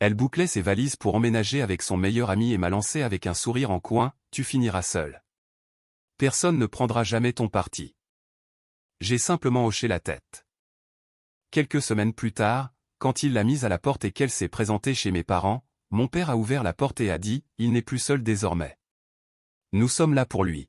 Elle bouclait ses valises pour emménager avec son meilleur ami et m'a lancé avec un sourire en coin, « Tu finiras seul. Personne ne prendra jamais ton parti. » J'ai simplement hoché la tête. Quelques semaines plus tard, quand il l'a mise à la porte et qu'elle s'est présentée chez mes parents, mon père a ouvert la porte et a dit « Il n'est plus seul désormais. Nous sommes là pour lui. »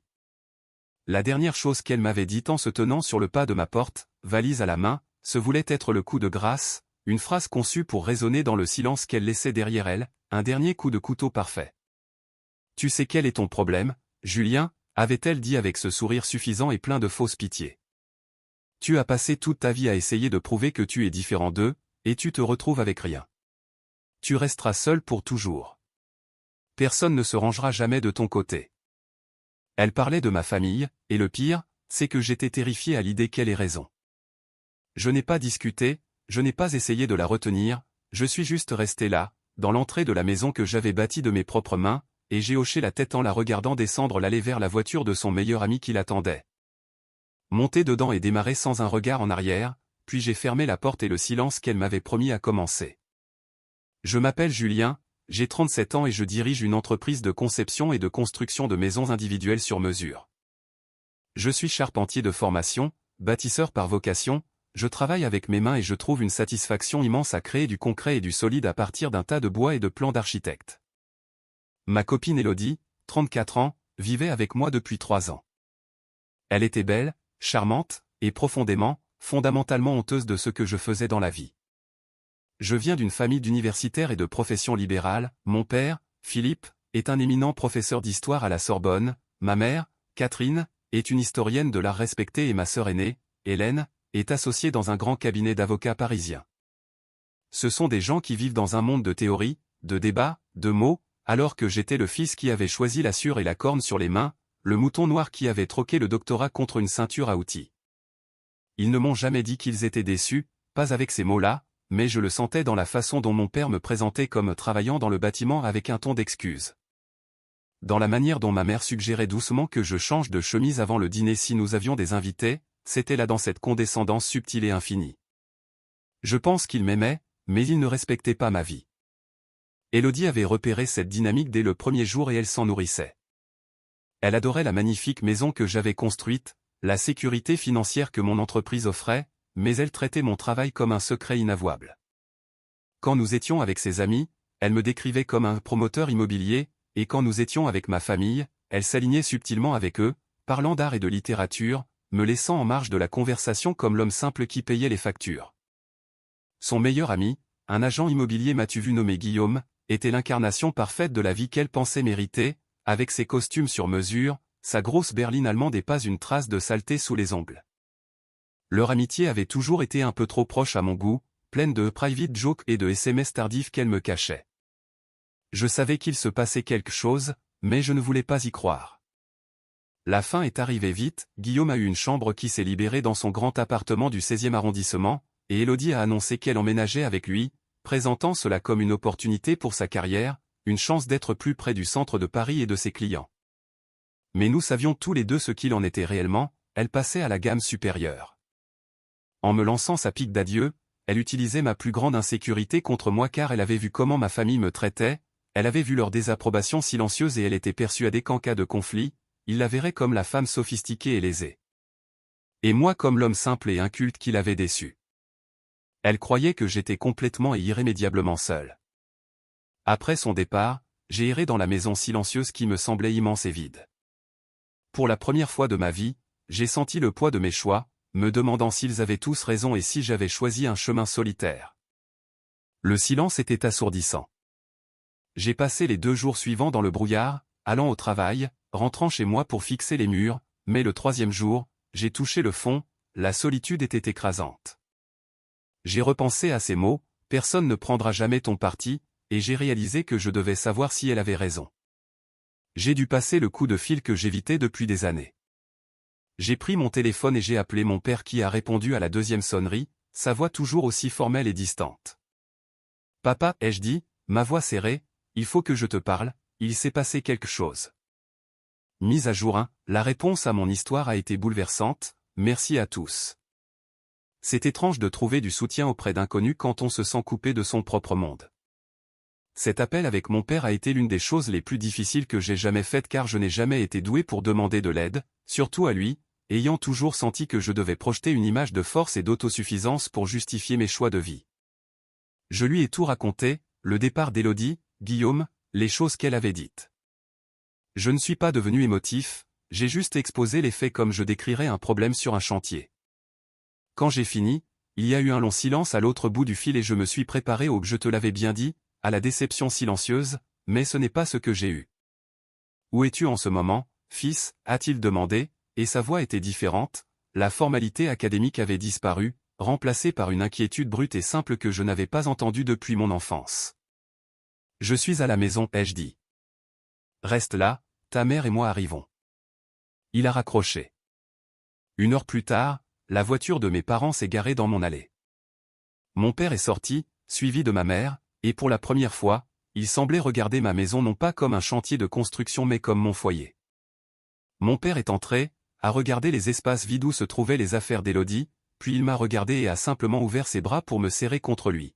La dernière chose qu'elle m'avait dite en se tenant sur le pas de ma porte, valise à la main, ce voulait être le coup de grâce, une phrase conçue pour résonner dans le silence qu'elle laissait derrière elle, un dernier coup de couteau parfait. « Tu sais quel est ton problème, Julien ?» avait-elle dit avec ce sourire suffisant et plein de fausse pitié. « Tu as passé toute ta vie à essayer de prouver que tu es différent d'eux, et tu te retrouves avec rien. Tu resteras seul pour toujours. Personne ne se rangera jamais de ton côté. » Elle parlait de ma famille, et le pire, c'est que j'étais terrifié à l'idée qu'elle ait raison. Je n'ai pas discuté, je n'ai pas essayé de la retenir, je suis juste resté là, dans l'entrée de la maison que j'avais bâtie de mes propres mains, et j'ai hoché la tête en la regardant descendre l'allée vers la voiture de son meilleur ami qui l'attendait. Monter dedans et démarrer sans un regard en arrière, puis j'ai fermé la porte et le silence qu'elle m'avait promis a commencé. Je m'appelle Julien, j'ai 37 ans et je dirige une entreprise de conception et de construction de maisons individuelles sur mesure. Je suis charpentier de formation, bâtisseur par vocation, je travaille avec mes mains et je trouve une satisfaction immense à créer du concret et du solide à partir d'un tas de bois et de plans d'architecte. Ma copine Élodie, 34 ans, vivait avec moi depuis 3 ans. Elle était belle, charmante, et profondément, fondamentalement honteuse de ce que je faisais dans la vie. Je viens d'une famille d'universitaires et de professions libérales, mon père, Philippe, est un éminent professeur d'histoire à la Sorbonne, ma mère, Catherine, est une historienne de l'art respectée et ma sœur aînée, Hélène, est associée dans un grand cabinet d'avocats parisien. Ce sont des gens qui vivent dans un monde de théorie, de débats, de mots, alors que j'étais le fils qui avait choisi la sciure et la corne sur les mains, le mouton noir qui avait troqué le doctorat contre une ceinture à outils. Ils ne m'ont jamais dit qu'ils étaient déçus, pas avec ces mots-là, mais je le sentais dans la façon dont mon père me présentait comme travaillant dans le bâtiment avec un ton d'excuse. Dans la manière dont ma mère suggérait doucement que je change de chemise avant le dîner si nous avions des invités, c'était là dans cette condescendance subtile et infinie. Je pense qu'il m'aimait, mais il ne respectait pas ma vie. Élodie avait repéré cette dynamique dès le premier jour et elle s'en nourrissait. Elle adorait la magnifique maison que j'avais construite, la sécurité financière que mon entreprise offrait, mais elle traitait mon travail comme un secret inavouable. Quand nous étions avec ses amis, elle me décrivait comme un promoteur immobilier, et quand nous étions avec ma famille, elle s'alignait subtilement avec eux, parlant d'art et de littérature, me laissant en marge de la conversation comme l'homme simple qui payait les factures. Son meilleur ami, un agent immobilier m'as-tu vu nommé Guillaume, était l'incarnation parfaite de la vie qu'elle pensait mériter, avec ses costumes sur mesure, sa grosse berline allemande et pas une trace de saleté sous les ongles. Leur amitié avait toujours été un peu trop proche à mon goût, pleine de private jokes et de SMS tardifs qu'elle me cachait. Je savais qu'il se passait quelque chose, mais je ne voulais pas y croire. La fin est arrivée vite, Guillaume a eu une chambre qui s'est libérée dans son grand appartement du 16e arrondissement, et Élodie a annoncé qu'elle emménageait avec lui, présentant cela comme une opportunité pour sa carrière, une chance d'être plus près du centre de Paris et de ses clients. Mais nous savions tous les deux ce qu'il en était réellement, elle passait à la gamme supérieure. En me lançant sa pique d'adieu, elle utilisait ma plus grande insécurité contre moi car elle avait vu comment ma famille me traitait, elle avait vu leur désapprobation silencieuse et elle était persuadée qu'en cas de conflit, ils la verraient comme la femme sophistiquée et lésée. Et moi comme l'homme simple et inculte qui l'avait déçue. Elle croyait que j'étais complètement et irrémédiablement seul. Après son départ, j'ai erré dans la maison silencieuse qui me semblait immense et vide. Pour la première fois de ma vie, j'ai senti le poids de mes choix, me demandant s'ils avaient tous raison et si j'avais choisi un chemin solitaire. Le silence était assourdissant. J'ai passé les 2 jours suivants dans le brouillard, allant au travail, rentrant chez moi pour fixer les murs, mais le 3e jour, j'ai touché le fond, la solitude était écrasante. J'ai repensé à ces mots, personne ne prendra jamais ton parti, et j'ai réalisé que je devais savoir si elle avait raison. J'ai dû passer le coup de fil que j'évitais depuis des années. J'ai pris mon téléphone et j'ai appelé mon père qui a répondu à la 2e sonnerie, sa voix toujours aussi formelle et distante. « Papa, ai-je dit, ma voix serrée, il faut que je te parle, il s'est passé quelque chose. » Mise à jour 1, la réponse à mon histoire a été bouleversante, merci à tous. C'est étrange de trouver du soutien auprès d'inconnus quand on se sent coupé de son propre monde. Cet appel avec mon père a été l'une des choses les plus difficiles que j'ai jamais faites car je n'ai jamais été doué pour demander de l'aide, surtout à lui, ayant toujours senti que je devais projeter une image de force et d'autosuffisance pour justifier mes choix de vie. Je lui ai tout raconté, le départ d'Élodie, Guillaume, les choses qu'elle avait dites. Je ne suis pas devenu émotif, j'ai juste exposé les faits comme je décrirais un problème sur un chantier. Quand j'ai fini, il y a eu un long silence à l'autre bout du fil et je me suis préparé au je te l'avais bien dit, à la déception silencieuse, mais ce n'est pas ce que j'ai eu. Où es-tu en ce moment, fils, a-t-il demandé, et sa voix était différente, la formalité académique avait disparu, remplacée par une inquiétude brute et simple que je n'avais pas entendue depuis mon enfance. Je suis à la maison, ai-je dit. Reste là, ta mère et moi arrivons. Il a raccroché. 1 heure plus tard, la voiture de mes parents s'est garée dans mon allée. Mon père est sorti, suivi de ma mère, et pour la première fois, il semblait regarder ma maison non pas comme un chantier de construction mais comme mon foyer. Mon père est entré, a regardé les espaces vides où se trouvaient les affaires d'Élodie, puis il m'a regardé et a simplement ouvert ses bras pour me serrer contre lui.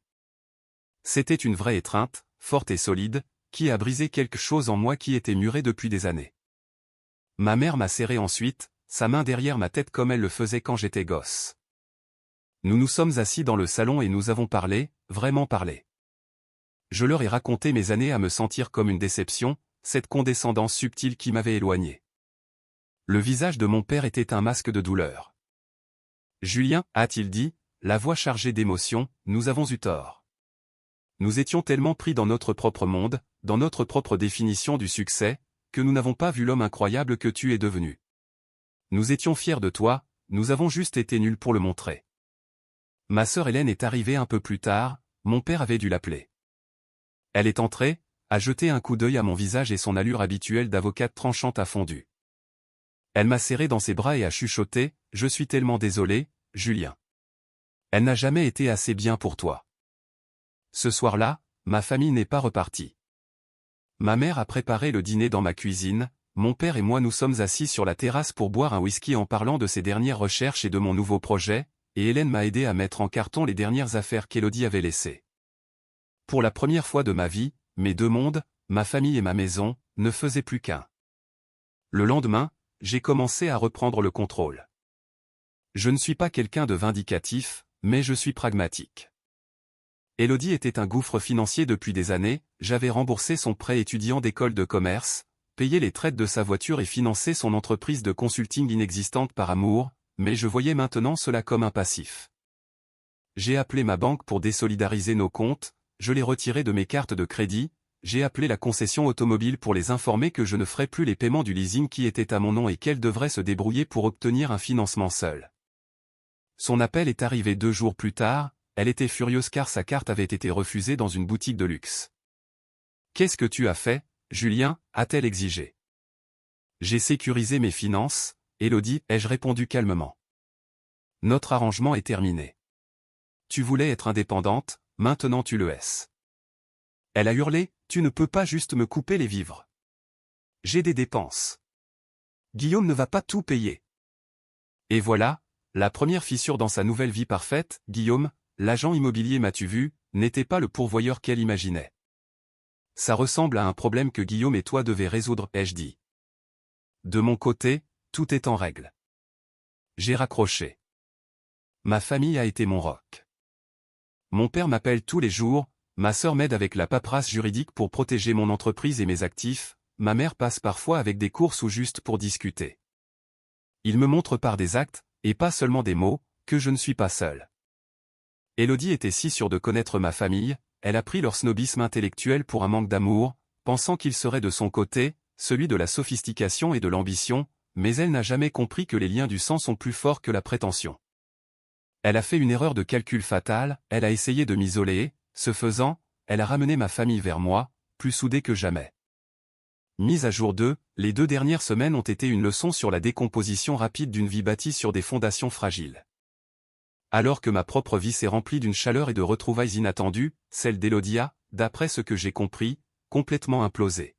C'était une vraie étreinte, forte et solide, qui a brisé quelque chose en moi qui était muré depuis des années. Ma mère m'a serré ensuite, sa main derrière ma tête comme elle le faisait quand j'étais gosse. Nous nous sommes assis dans le salon et nous avons parlé, vraiment parlé. Je leur ai raconté mes années à me sentir comme une déception, cette condescendance subtile qui m'avait éloigné. Le visage de mon père était un masque de douleur. Julien, a-t-il dit, la voix chargée d'émotion, nous avons eu tort. Nous étions tellement pris dans notre propre monde, dans notre propre définition du succès, que nous n'avons pas vu l'homme incroyable que tu es devenu. Nous étions fiers de toi, nous avons juste été nuls pour le montrer. Ma sœur Hélène est arrivée un peu plus tard, mon père avait dû l'appeler. Elle est entrée, a jeté un coup d'œil à mon visage et son allure habituelle d'avocate tranchante a fondu. Elle m'a serré dans ses bras et a chuchoté, « Je suis tellement désolé, Julien. Elle n'a jamais été assez bien pour toi. » Ce soir-là, ma famille n'est pas repartie. Ma mère a préparé le dîner dans ma cuisine, mon père et moi nous sommes assis sur la terrasse pour boire un whisky en parlant de ses dernières recherches et de mon nouveau projet, et Hélène m'a aidé à mettre en carton les dernières affaires qu'Élodie avait laissées. Pour la première fois de ma vie, mes deux mondes, ma famille et ma maison, ne faisaient plus qu'un. Le lendemain, j'ai commencé à reprendre le contrôle. Je ne suis pas quelqu'un de vindicatif, mais je suis pragmatique. Élodie était un gouffre financier depuis des années, j'avais remboursé son prêt étudiant d'école de commerce, payé les traites de sa voiture et financé son entreprise de consulting inexistante par amour, mais je voyais maintenant cela comme un passif. J'ai appelé ma banque pour désolidariser nos comptes, je l'ai retiré de mes cartes de crédit, j'ai appelé la concession automobile pour les informer que je ne ferais plus les paiements du leasing qui était à mon nom et qu'elle devrait se débrouiller pour obtenir un financement seule. Son appel est arrivé 2 jours plus tard, elle était furieuse car sa carte avait été refusée dans une boutique de luxe. « Qu'est-ce que tu as fait, Julien ?» a-t-elle exigé. « J'ai sécurisé mes finances, Élodie, ai-je répondu calmement. Notre arrangement est terminé. Tu voulais être indépendante, maintenant tu le es. Elle a hurlé, tu ne peux pas juste me couper les vivres. J'ai des dépenses. Guillaume ne va pas tout payer. Et voilà, la première fissure dans sa nouvelle vie parfaite, Guillaume, l'agent immobilier m'as-tu vu, n'était pas le pourvoyeur qu'elle imaginait. Ça ressemble à un problème que Guillaume et toi devez résoudre, ai-je dit. De mon côté, tout est en règle. J'ai raccroché. Ma famille a été mon roc. Mon père m'appelle tous les jours, ma sœur m'aide avec la paperasse juridique pour protéger mon entreprise et mes actifs, ma mère passe parfois avec des courses ou juste pour discuter. Il me montre par des actes, et pas seulement des mots, que je ne suis pas seul. Élodie était si sûre de connaître ma famille, elle a pris leur snobisme intellectuel pour un manque d'amour, pensant qu'il serait de son côté, celui de la sophistication et de l'ambition, mais elle n'a jamais compris que les liens du sang sont plus forts que la prétention. Elle a fait une erreur de calcul fatale, elle a essayé de m'isoler, ce faisant, elle a ramené ma famille vers moi, plus soudée que jamais. Mise à jour 2, les 2 dernières semaines ont été une leçon sur la décomposition rapide d'une vie bâtie sur des fondations fragiles. Alors que ma propre vie s'est remplie d'une chaleur et de retrouvailles inattendues, celle d'Élodie a, d'après ce que j'ai compris, complètement implosé.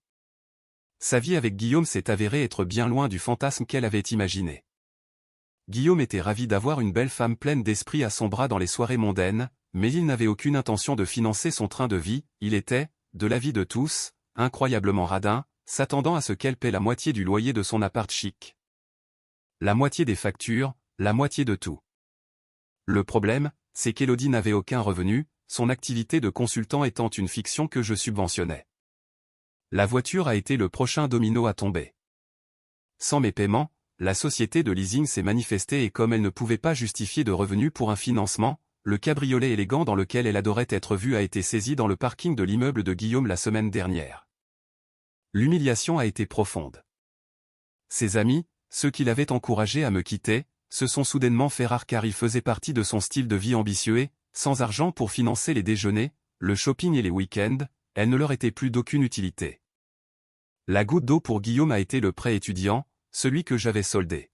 Sa vie avec Guillaume s'est avérée être bien loin du fantasme qu'elle avait imaginé. Guillaume était ravi d'avoir une belle femme pleine d'esprit à son bras dans les soirées mondaines, mais il n'avait aucune intention de financer son train de vie, il était, de l'avis de tous, incroyablement radin, s'attendant à ce qu'elle paie la moitié du loyer de son appart chic. La moitié des factures, la moitié de tout. Le problème, c'est qu'Élodie n'avait aucun revenu, son activité de consultant étant une fiction que je subventionnais. La voiture a été le prochain domino à tomber. Sans mes paiements, la société de leasing s'est manifestée et comme elle ne pouvait pas justifier de revenus pour un financement, le cabriolet élégant dans lequel elle adorait être vue a été saisi dans le parking de l'immeuble de Guillaume la semaine dernière. L'humiliation a été profonde. Ses amis, ceux qui l'avaient encouragé à me quitter, se sont soudainement fait rares car il faisait partie de son style de vie ambitieux et, sans argent pour financer les déjeuners, le shopping et les week-ends, elle ne leur était plus d'aucune utilité. La goutte d'eau pour Guillaume a été le prêt étudiant, celui que j'avais soldé.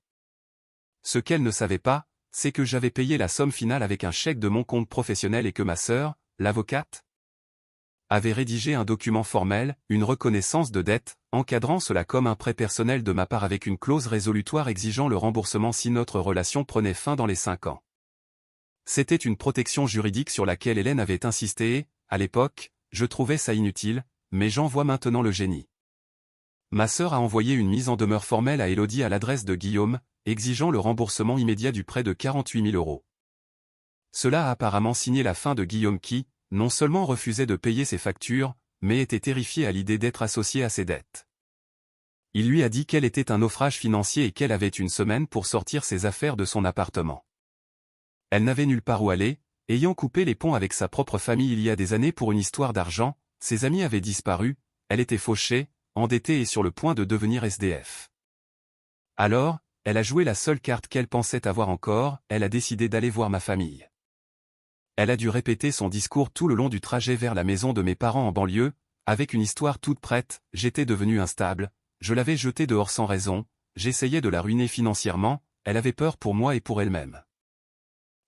Ce qu'elle ne savait pas, c'est que j'avais payé la somme finale avec un chèque de mon compte professionnel et que ma sœur, l'avocate, avait rédigé un document formel, une reconnaissance de dette, encadrant cela comme un prêt personnel de ma part avec une clause résolutoire exigeant le remboursement si notre relation prenait fin dans les 5 ans. C'était une protection juridique sur laquelle Hélène avait insisté et, à l'époque, je trouvais ça inutile, mais j'en vois maintenant le génie. Ma sœur a envoyé une mise en demeure formelle à Élodie à l'adresse de Guillaume, exigeant le remboursement immédiat du prêt de 48 000 €. Cela a apparemment signé la fin de Guillaume qui, non seulement refusait de payer ses factures, mais était terrifié à l'idée d'être associé à ses dettes. Il lui a dit qu'elle était un naufrage financier et qu'elle avait une semaine pour sortir ses affaires de son appartement. Elle n'avait nulle part où aller, ayant coupé les ponts avec sa propre famille il y a des années pour une histoire d'argent, ses amis avaient disparu, elle était fauchée, endettée et sur le point de devenir SDF. Alors, elle a joué la seule carte qu'elle pensait avoir encore, elle a décidé d'aller voir ma famille. Elle a dû répéter son discours tout le long du trajet vers la maison de mes parents en banlieue, avec une histoire toute prête, j'étais devenu instable, je l'avais jetée dehors sans raison, j'essayais de la ruiner financièrement, elle avait peur pour moi et pour elle-même.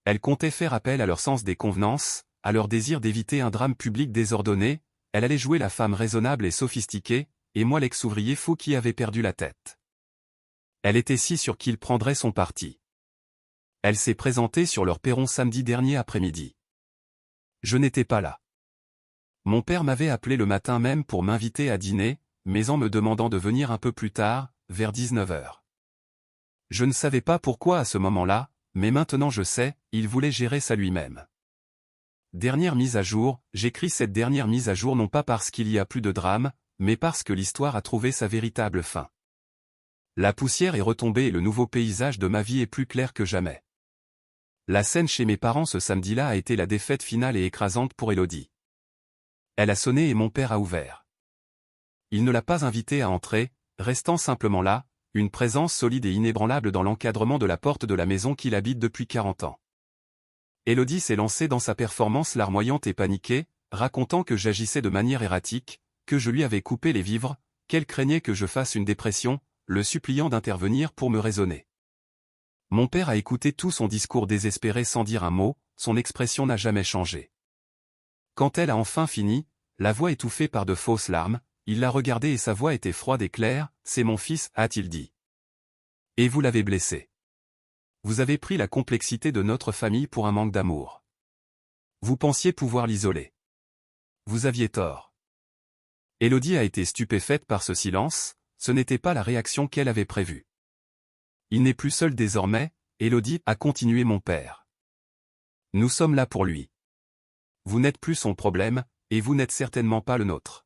Elle comptait faire appel à leur sens des convenances, à leur désir d'éviter un drame public désordonné, elle allait jouer la femme raisonnable et sophistiquée, et moi l'ex-ouvrier fou qui avait perdu la tête. Elle était si sûre qu'il prendrait son parti. Elle s'est présentée sur leur perron samedi dernier après-midi. Je n'étais pas là. Mon père m'avait appelé le matin même pour m'inviter à dîner, mais en me demandant de venir un peu plus tard, vers 19 h. Je ne savais pas pourquoi à ce moment-là, mais maintenant je sais, il voulait gérer ça lui-même. Dernière mise à jour, j'écris cette dernière mise à jour non pas parce qu'il y a plus de drame, mais parce que l'histoire a trouvé sa véritable fin. La poussière est retombée et le nouveau paysage de ma vie est plus clair que jamais. La scène chez mes parents ce samedi-là a été la défaite finale et écrasante pour Élodie. Elle a sonné et mon père a ouvert. Il ne l'a pas invitée à entrer, restant simplement là, une présence solide et inébranlable dans l'encadrement de la porte de la maison qu'il habite depuis 40 ans. Élodie s'est lancée dans sa performance larmoyante et paniquée, racontant que j'agissais de manière erratique, que je lui avais coupé les vivres, qu'elle craignait que je fasse une dépression, le suppliant d'intervenir pour me raisonner. Mon père a écouté tout son discours désespéré sans dire un mot, son expression n'a jamais changé. Quand elle a enfin fini, la voix étouffée par de fausses larmes, il l'a regardée et sa voix était froide et claire, « C'est mon fils » a-t-il dit. « Et vous l'avez blessé. Vous avez pris la complexité de notre famille pour un manque d'amour. Vous pensiez pouvoir l'isoler. Vous aviez tort. » Élodie a été stupéfaite par ce silence, ce n'était pas la réaction qu'elle avait prévue. Il n'est plus seul désormais, Élodie, a continué mon père. Nous sommes là pour lui. Vous n'êtes plus son problème, et vous n'êtes certainement pas le nôtre.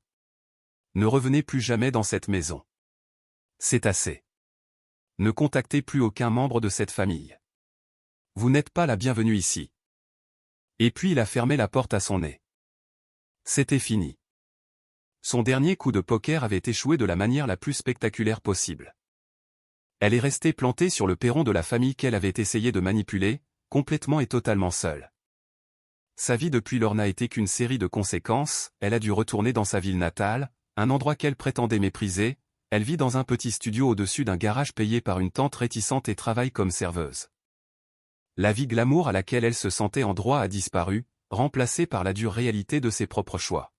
Ne revenez plus jamais dans cette maison. C'est assez. Ne contactez plus aucun membre de cette famille. Vous n'êtes pas la bienvenue ici. Et puis il a fermé la porte à son nez. C'était fini. Son dernier coup de poker avait échoué de la manière la plus spectaculaire possible. Elle est restée plantée sur le perron de la famille qu'elle avait essayé de manipuler, complètement et totalement seule. Sa vie depuis lors n'a été qu'une série de conséquences, elle a dû retourner dans sa ville natale, un endroit qu'elle prétendait mépriser, elle vit dans un petit studio au-dessus d'un garage payé par une tante réticente et travaille comme serveuse. La vie glamour à laquelle elle se sentait en droit a disparu, remplacée par la dure réalité de ses propres choix.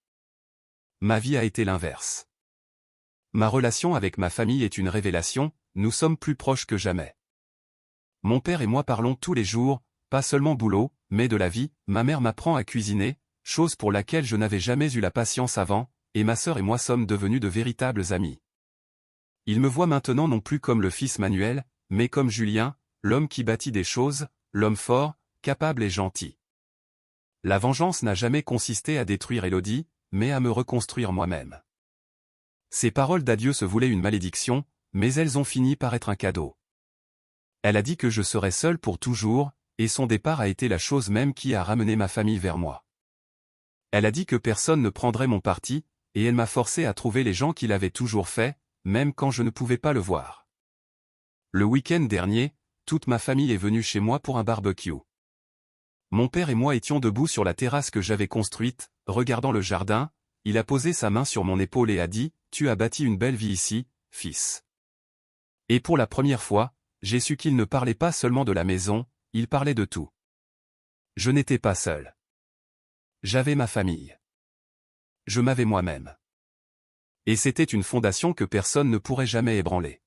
Ma vie a été l'inverse. Ma relation avec ma famille est une révélation, nous sommes plus proches que jamais. Mon père et moi parlons tous les jours, pas seulement boulot, mais de la vie, ma mère m'apprend à cuisiner, chose pour laquelle je n'avais jamais eu la patience avant, et ma sœur et moi sommes devenus de véritables amis. Il me voit maintenant non plus comme le fils Manuel, mais comme Julien, l'homme qui bâtit des choses, l'homme fort, capable et gentil. La vengeance n'a jamais consisté à détruire Élodie, mais à me reconstruire moi-même. Ces paroles d'adieu se voulaient une malédiction, mais elles ont fini par être un cadeau. Elle a dit que je serais seul pour toujours, et son départ a été la chose même qui a ramené ma famille vers moi. Elle a dit que personne ne prendrait mon parti, et elle m'a forcé à trouver les gens qui l'avaient toujours fait, même quand je ne pouvais pas le voir. Le week-end dernier, toute ma famille est venue chez moi pour un barbecue. Mon père et moi étions debout sur la terrasse que j'avais construite, regardant le jardin, il a posé sa main sur mon épaule et a dit « Tu as bâti une belle vie ici, fils. » Et pour la première fois, j'ai su qu'il ne parlait pas seulement de la maison, il parlait de tout. Je n'étais pas seul. J'avais ma famille. Je m'avais moi-même. Et c'était une fondation que personne ne pourrait jamais ébranler.